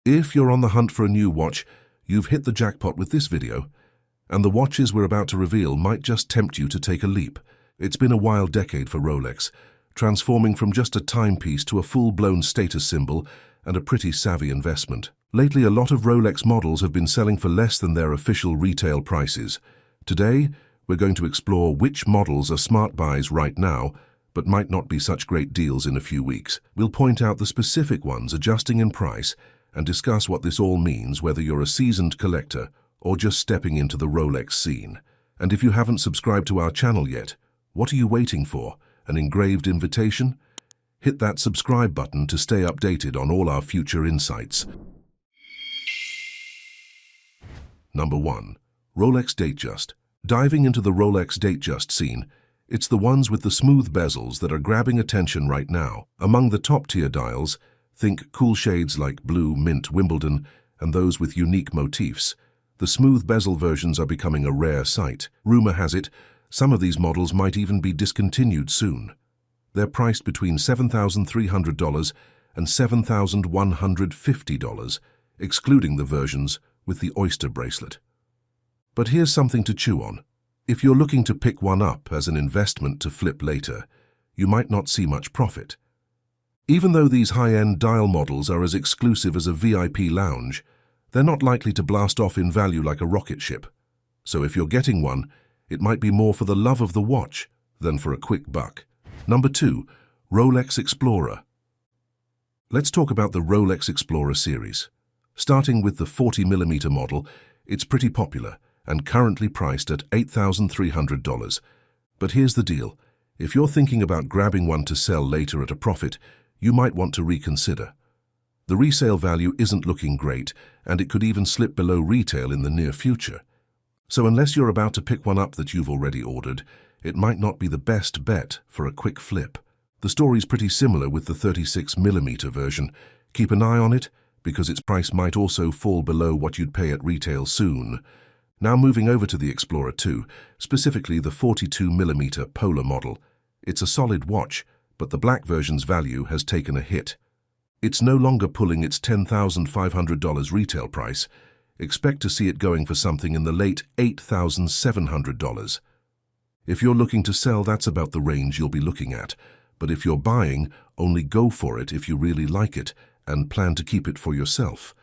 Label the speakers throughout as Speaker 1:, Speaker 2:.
Speaker 1: If you're on the hunt for a new watch, you've hit the jackpot with this video, and the watches we're about to reveal might just tempt you to take a leap. It's been a wild decade for Rolex, transforming from just a timepiece to a full-blown status symbol and a pretty savvy investment. Lately, a lot of Rolex models have been selling for less than their official retail prices. Today, we're going to explore which models are smart buys right now, but might not be such great deals in a few weeks. We'll point out the specific ones adjusting in price and discuss what this all means, whether you're a seasoned collector or just stepping into the Rolex scene. And if you haven't subscribed to our channel yet, what are you waiting for? An engraved invitation? Hit that subscribe button to stay updated on all our future insights. Number 1. Rolex Datejust. Diving into the Rolex Datejust scene, it's the ones with the smooth bezels that are grabbing attention right now. Among the top-tier dials, think cool shades like blue, mint, Wimbledon, and those with unique motifs. The smooth bezel versions are becoming a rare sight. Rumor has it, some of these models might even be discontinued soon. They're priced between $7,300 and $7,150, excluding the versions with the oyster bracelet. But here's something to chew on. If you're looking to pick one up as an investment to flip later, you might not see much profit. Even though these high-end dial models are as exclusive as a VIP lounge, they're not likely to blast off in value like a rocket ship. So if you're getting one, it might be more for the love of the watch than for a quick buck. Number 2. Rolex Explorer. Let's talk about the Rolex Explorer series. Starting with the 40mm model, it's pretty popular and currently priced at $8,300. But here's the deal. If you're thinking about grabbing one to sell later at a profit, you might want to reconsider. The resale value isn't looking great, and it could even slip below retail in the near future. So unless you're about to pick one up that you've already ordered, it might not be the best bet for a quick flip. The story's pretty similar with the 36mm version. Keep an eye on it, because its price might also fall below what you'd pay at retail soon. Now moving over to the Explorer 2, specifically the 42mm Polar model. It's a solid watch, but the black version's value has taken a hit. It's no longer pulling its $10,500 retail price. Expect to see it going for something in the late $8,700. If you're looking to sell, that's about the range you'll be looking at. But if you're buying, only go for it if you really like it and plan to keep it for yourself.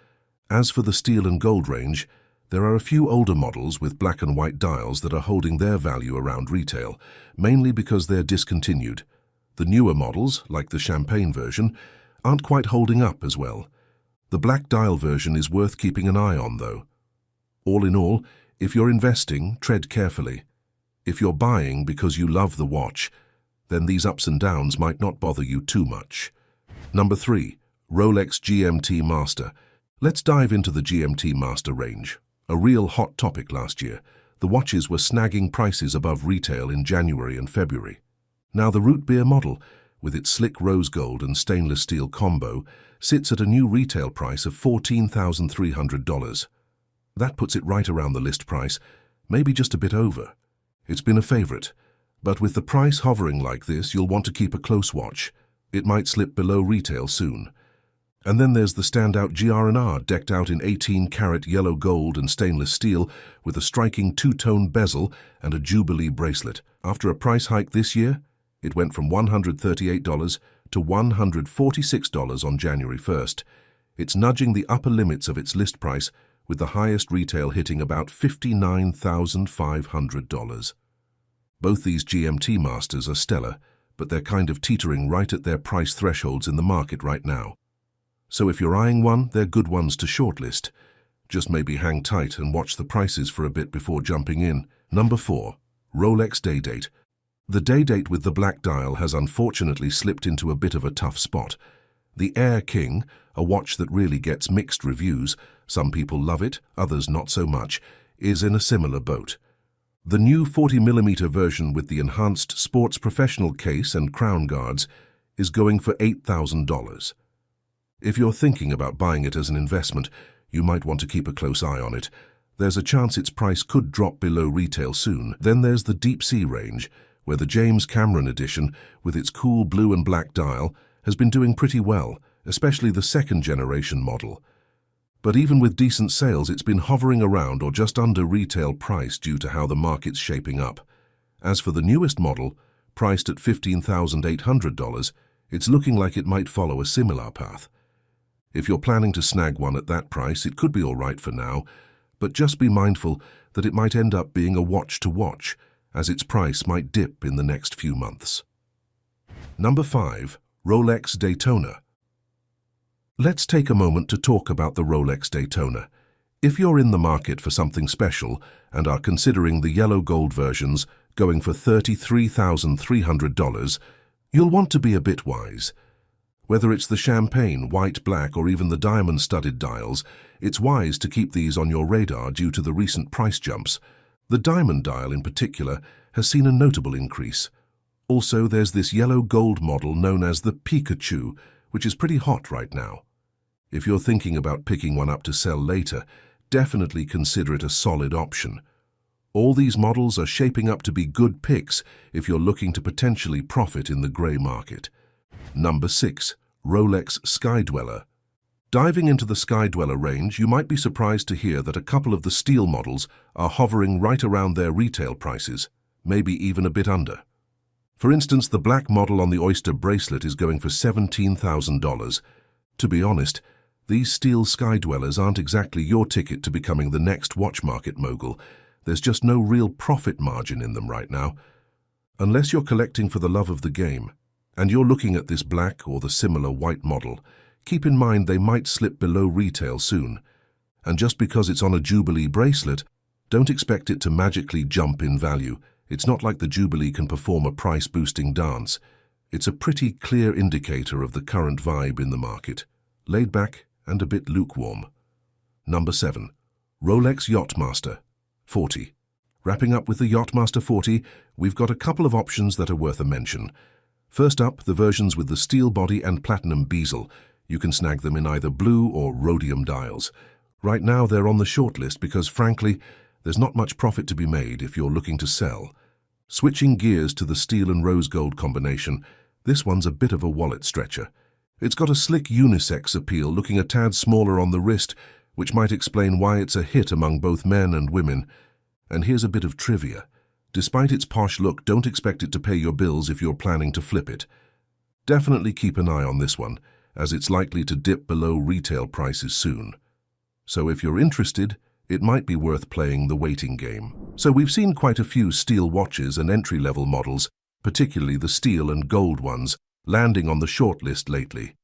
Speaker 1: As for the steel and gold range, there are a few older models with black and white dials that are holding their value around retail, mainly because they're discontinued. The newer models, like the champagne version, aren't quite holding up as well. The black dial version is worth keeping an eye on, though. All in all, if you're investing, tread carefully. If you're buying because you love the watch, then these ups and downs might not bother you too much. Number 3. Rolex GMT Master. Let's dive into the GMT Master range. A real hot topic last year. The watches were snagging prices above retail in January and February. Now the root beer model, with its slick rose gold and stainless steel combo, sits at a new retail price of $14,300. That puts it right around the list price, maybe just a bit over. It's been a favorite, but with the price hovering like this, you'll want to keep a close watch. It might slip below retail soon. And then there's the standout GR&R, decked out in 18-karat yellow gold and stainless steel, with a striking two-tone bezel and a Jubilee bracelet. After a price hike this year, it went from $138 to $146 on January 1st. It's nudging the upper limits of its list price, with the highest retail hitting about $59,500. Both these GMT Masters are stellar, but they're kind of teetering right at their price thresholds in the market right now. So if you're eyeing one, they're good ones to shortlist. Just maybe hang tight and watch the prices for a bit before jumping in. Number 4. Rolex Day Date. The Day Date with the black dial has unfortunately slipped into a bit of a tough spot. The Air King, a watch that really gets mixed reviews, some people love it, others not so much, is in a similar boat. The new 40mm version with the enhanced sports professional case and crown guards is going for $8,000. If you're thinking about buying it as an investment, you might want to keep a close eye on it. There's a chance its price could drop below retail soon. Then there's the Deep Sea range, where the James Cameron edition, with its cool blue and black dial, has been doing pretty well, especially the second-generation model. But even with decent sales, it's been hovering around or just under retail price due to how the market's shaping up. As for the newest model, priced at $15,800, it's looking like it might follow a similar path. If you're planning to snag one at that price, it could be all right for now, but just be mindful that it might end up being a watch to watch, as its price might dip in the next few months. Number 5. Rolex Daytona. Let's take a moment to talk about the Rolex Daytona. If you're in the market for something special and are considering the yellow gold versions going for $33,300, you'll want to be a bit wise. Whether it's the champagne, white, black, or even the diamond-studded dials, it's wise to keep these on your radar due to the recent price jumps. The diamond dial in particular has seen a notable increase. Also, there's this yellow gold model known as the Pikachu, which is pretty hot right now. If you're thinking about picking one up to sell later, definitely consider it a solid option. All these models are shaping up to be good picks if you're looking to potentially profit in the grey market. Number 6. Rolex Sky Dweller. Diving into the Sky Dweller range, you might be surprised to hear that a couple of the steel models are hovering right around their retail prices, maybe even a bit under. For instance, the black model on the Oyster bracelet is going for $17,000. To be honest, these steel Sky Dwellers aren't exactly your ticket to becoming the next watch market mogul. There's just no real profit margin in them right now. Unless you're collecting for the love of the game, and you're looking at this black or the similar white model, keep in mind they might slip below retail soon. And just because it's on a Jubilee bracelet, don't expect it to magically jump in value. It's not like the Jubilee can perform a price-boosting dance. It's a pretty clear indicator of the current vibe in the market. Laid back and a bit lukewarm. Number 7. Rolex Yachtmaster 40. Wrapping up with the Yachtmaster 40, we've got a couple of options that are worth a mention. First up, the versions with the steel body and platinum bezel. You can snag them in either blue or rhodium dials. Right now they're on the shortlist because, frankly, there's not much profit to be made if you're looking to sell. Switching gears to the steel and rose gold combination, this one's a bit of a wallet stretcher. It's got a slick unisex appeal, looking a tad smaller on the wrist, which might explain why it's a hit among both men and women. And here's a bit of trivia. Despite its posh look, don't expect it to pay your bills if you're planning to flip it. Definitely keep an eye on this one, as it's likely to dip below retail prices soon. So if you're interested, it might be worth playing the waiting game. So we've seen quite a few steel watches and entry-level models, particularly the steel and gold ones, landing on the shortlist lately.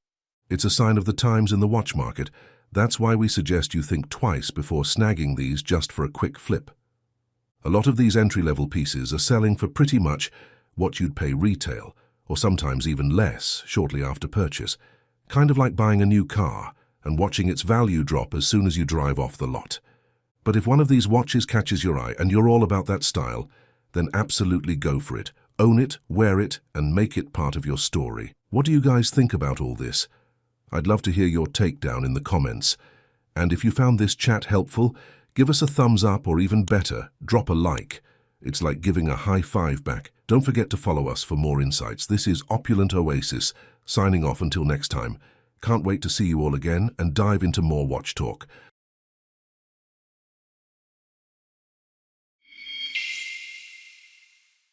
Speaker 1: It's a sign of the times in the watch market. That's why we suggest you think twice before snagging these just for a quick flip. A lot of these entry-level pieces are selling for pretty much what you'd pay retail, or sometimes even less shortly after purchase. Kind of like buying a new car and watching its value drop as soon as you drive off the lot. But if one of these watches catches your eye and you're all about that style, then absolutely go for it. Own it, wear it, and make it part of your story. What do you guys think about all this? I'd love to hear your take down in the comments. And if you found this chat helpful, give us a thumbs up, or even better, drop a like. It's like giving a high five back. Don't forget to follow us for more insights. This is Opulent Oasis, signing off until next time. Can't wait to see you all again and dive into more watch talk.